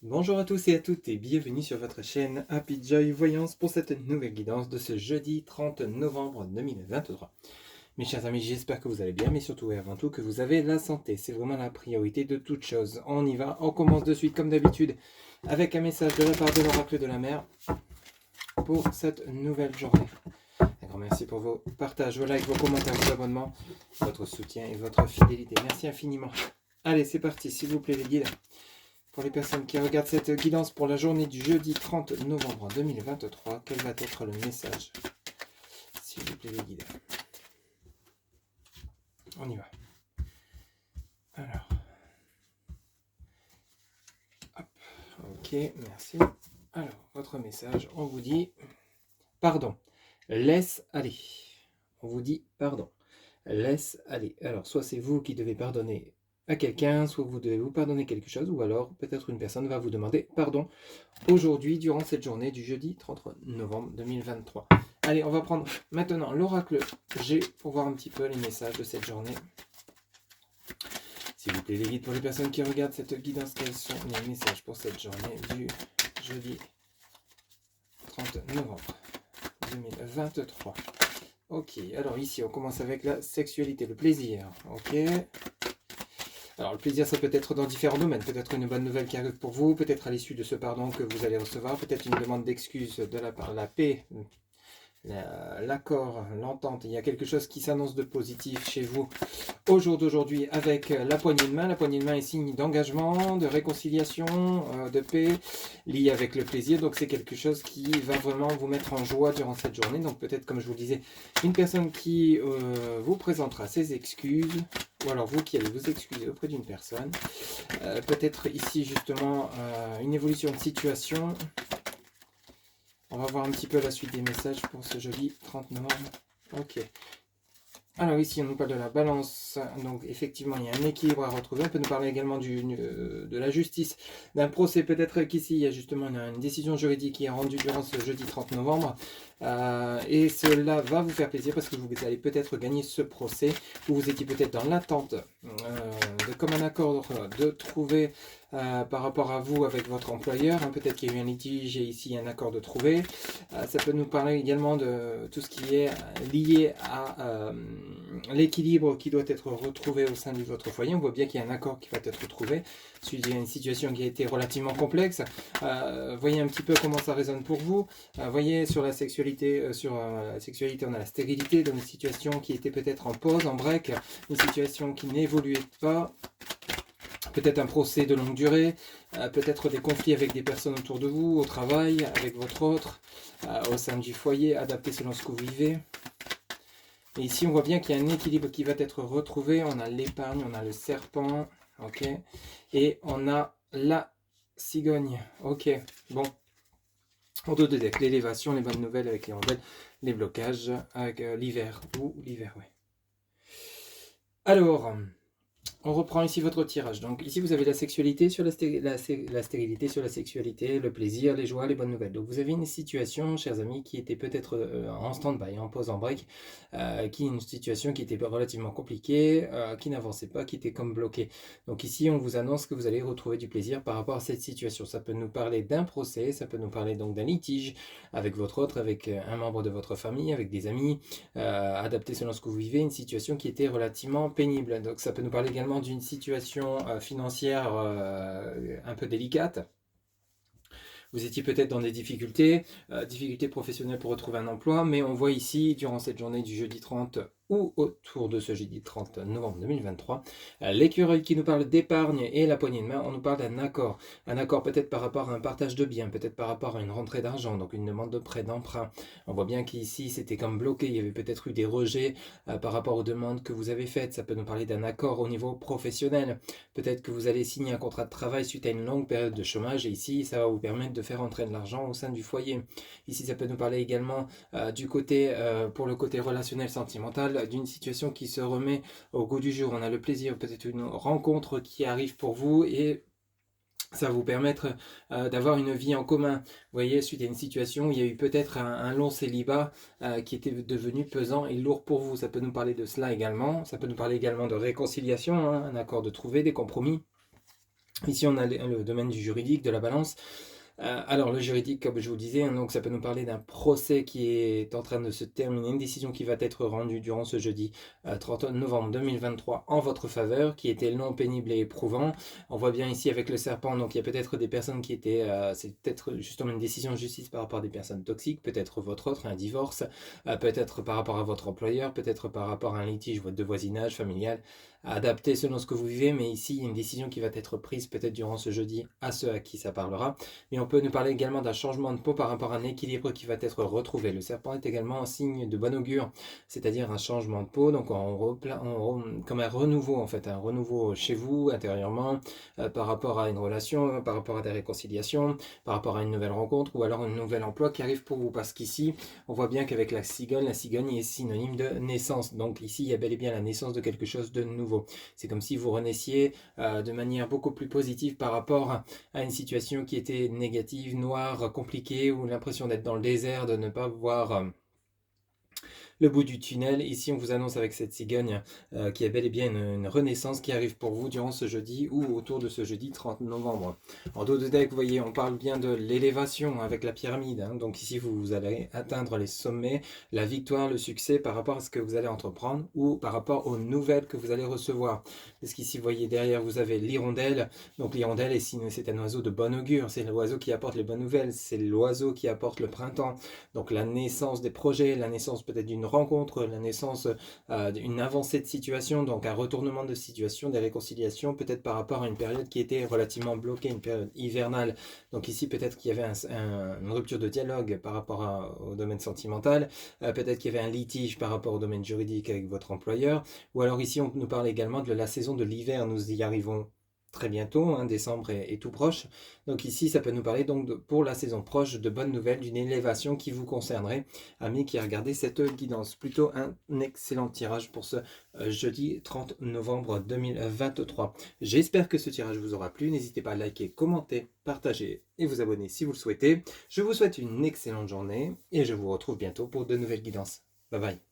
Bonjour à tous et à toutes et bienvenue sur votre chaîne Happy Joy Voyance pour cette nouvelle guidance de ce jeudi 30 novembre 2023. Mes chers amis, j'espère que vous allez bien, mais surtout et avant tout que vous avez la santé. C'est vraiment la priorité de toute chose. On y va, on commence de suite comme d'habitude avec un message de la part de l'oracle de la mer pour cette nouvelle journée. Un grand merci pour vos partages, vos likes, vos commentaires, vos abonnements, votre soutien et votre fidélité. Merci infiniment. Allez, c'est parti, s'il vous plaît les guides. Pour les personnes qui regardent cette guidance pour la journée du jeudi 30 novembre 2023, quel va être le message? S'il vous plaît les guides. On y va. Alors. Hop. Ok, merci. Alors, votre message, on vous dit pardon. Laisse aller. On vous dit pardon. Laisse aller. Alors, soit c'est vous qui devez pardonner à quelqu'un, soit vous devez vous pardonner quelque chose, ou alors peut-être une personne va vous demander pardon aujourd'hui durant cette journée du jeudi 30 novembre 2023. Allez, on va prendre maintenant l'oracle G pour voir un petit peu les messages de cette journée. S'il vous plaît, les guides pour les personnes qui regardent cette guidance, quels sont les messages pour cette journée du jeudi 30 novembre 2023. Ok, alors ici on commence avec la sexualité, le plaisir. Ok. Alors le plaisir, ça peut être dans différents domaines, peut-être une bonne nouvelle qui arrive pour vous, peut-être à l'issue de ce pardon que vous allez recevoir, peut-être une demande d'excuse de la part de la paix, l'accord, l'entente. Il y a quelque chose qui s'annonce de positif chez vous au jour d'aujourd'hui avec la poignée de main. La poignée de main est signe d'engagement, de réconciliation, de paix, lié avec le plaisir. Donc c'est quelque chose qui va vraiment vous mettre en joie durant cette journée. Donc peut-être, comme je vous le disais, une personne qui vous présentera ses excuses, ou alors vous qui allez vous excuser auprès d'une personne. Peut-être ici justement une évolution de situation. On va voir un petit peu la suite des messages pour ce jeudi 30 novembre. Ok. Alors ici, on nous parle de la balance. Donc effectivement, il y a un équilibre à retrouver. On peut nous parler également de la justice, d'un procès. Peut-être qu'ici, il y a justement une décision juridique qui est rendue durant ce jeudi 30 novembre. Et cela va vous faire plaisir parce que vous allez peut-être gagner ce procès. Vous étiez peut-être dans l'attente de comme un accord de trouver par rapport à vous avec votre employeur. Peut-être qu'il y a eu un litige et ici un accord de trouver. Ça peut nous parler également de tout ce qui est lié à l'équilibre qui doit être retrouvé au sein de votre foyer. On voit bien qu'il y a un accord qui va être trouvé suite à une situation qui a été relativement complexe. Voyez un petit peu comment ça résonne pour vous. Voyez sur la sexualité, on a la stérilité, dans une situation qui était peut-être en pause, en break, une situation qui n'évoluait pas. Peut-être un procès de longue durée, peut-être des conflits avec des personnes autour de vous, au travail, avec votre autre, au sein du foyer, adapté selon ce que vous vivez. Et ici, on voit bien qu'il y a un équilibre qui va être retrouvé. On a l'épargne, on a le serpent, ok. Et on a la cigogne, ok. Bon, en dos de deck, l'élévation, les bonnes nouvelles avec les rebelles, les blocages avec l'hiver, oui. Alors... on reprend ici votre tirage. Donc ici, vous avez la sexualité sur la stérilité sur la sexualité, le plaisir, les joies, les bonnes nouvelles. Donc vous avez une situation, chers amis, qui était peut-être en stand-by, en pause, en break, qui est une situation qui était relativement compliquée, qui n'avançait pas, qui était comme bloquée. Donc ici, on vous annonce que vous allez retrouver du plaisir par rapport à cette situation. Ça peut nous parler d'un procès, ça peut nous parler donc d'un litige avec votre autre, avec un membre de votre famille, avec des amis, adapté selon ce que vous vivez, une situation qui était relativement pénible. Donc ça peut nous parler également d'une situation financière un peu délicate. Vous étiez peut-être dans des difficultés, difficultés professionnelles pour retrouver un emploi, mais on voit ici, durant cette journée du jeudi 30 ou autour de ce jeudi 30 novembre 2023, l'écureuil qui nous parle d'épargne et la poignée de main, on nous parle d'un accord. Un accord peut-être par rapport à un partage de biens, peut-être par rapport à une rentrée d'argent, donc une demande de prêt, d'emprunt. On voit bien qu'ici, c'était comme bloqué, il y avait peut-être eu des rejets par rapport aux demandes que vous avez faites. Ça peut nous parler d'un accord au niveau professionnel. Peut-être que vous allez signer un contrat de travail suite à une longue période de chômage, et ici, ça va vous permettre de faire entrer de l'argent au sein du foyer. Ici, ça peut nous parler également du côté, pour le côté relationnel sentimental, d'une situation qui se remet au goût du jour. On a le plaisir, peut-être une rencontre qui arrive pour vous et ça va vous permettre d'avoir une vie en commun. Vous voyez, suite à une situation où il y a eu peut-être un long célibat qui était devenu pesant et lourd pour vous. Ça peut nous parler de cela également. Ça peut nous parler également de réconciliation, un accord de trouver, des compromis. Ici, on a le domaine du juridique, de la balance. Alors, le juridique, comme je vous le disais, hein, donc ça peut nous parler d'un procès qui est en train de se terminer, une décision qui va être rendue durant ce jeudi 30 novembre 2023 en votre faveur, qui était long, pénible et éprouvant. On voit bien ici avec le serpent, donc il y a peut-être des personnes qui étaient, c'est peut-être justement une décision de justice par rapport à des personnes toxiques, peut-être votre autre, un divorce, peut-être par rapport à votre employeur, peut-être par rapport à un litige de voisinage familial, adapté selon ce que vous vivez, mais ici, il y a une décision qui va être prise peut-être durant ce jeudi à ceux à qui ça parlera. Mais on peut nous parler également d'un changement de peau par rapport à un équilibre qui va être retrouvé. Le serpent est également un signe de bon augure, c'est-à-dire un changement de peau, donc comme un renouveau en fait, un renouveau chez vous intérieurement, par rapport à une relation, par rapport à des réconciliations, par rapport à une nouvelle rencontre ou alors un nouvel emploi qui arrive pour vous. Parce qu'ici, on voit bien qu'avec la cigogne est synonyme de naissance. Donc ici, il y a bel et bien la naissance de quelque chose de nouveau. C'est comme si vous renaissiez de manière beaucoup plus positive par rapport à une situation qui était négative, noire, compliquée, ou l'impression d'être dans le désert, de ne pas voir le bout du tunnel. Ici, on vous annonce avec cette cigogne qu'il y a bel et bien une renaissance qui arrive pour vous durant ce jeudi ou autour de ce jeudi 30 novembre. En dos de deck, vous voyez, on parle bien de l'élévation avec la pyramide. Hein. Donc ici, vous allez atteindre les sommets, la victoire, le succès par rapport à ce que vous allez entreprendre ou par rapport aux nouvelles que vous allez recevoir. Parce qu'ici, vous voyez, derrière, vous avez l'hirondelle. Donc l'hirondelle, c'est un oiseau de bon augure. C'est l'oiseau qui apporte les bonnes nouvelles. C'est l'oiseau qui apporte le printemps. Donc la naissance des projets, la naissance peut-être d'une rencontre, la naissance d'une avancée de situation, donc un retournement de situation, des réconciliations, peut-être par rapport à une période qui était relativement bloquée, une période hivernale. Donc ici, peut-être qu'il y avait une rupture de dialogue par rapport au domaine sentimental, peut-être qu'il y avait un litige par rapport au domaine juridique avec votre employeur, ou alors ici, on nous parle également de la saison de l'hiver, nous y arrivons très bientôt, hein, décembre est tout proche. Donc ici, ça peut nous parler donc pour la saison proche de bonnes nouvelles, d'une élévation qui vous concernerait, amis qui regardez cette guidance. Plutôt un excellent tirage pour ce jeudi 30 novembre 2023. J'espère que ce tirage vous aura plu. N'hésitez pas à liker, commenter, partager et vous abonner si vous le souhaitez. Je vous souhaite une excellente journée et je vous retrouve bientôt pour de nouvelles guidances. Bye bye.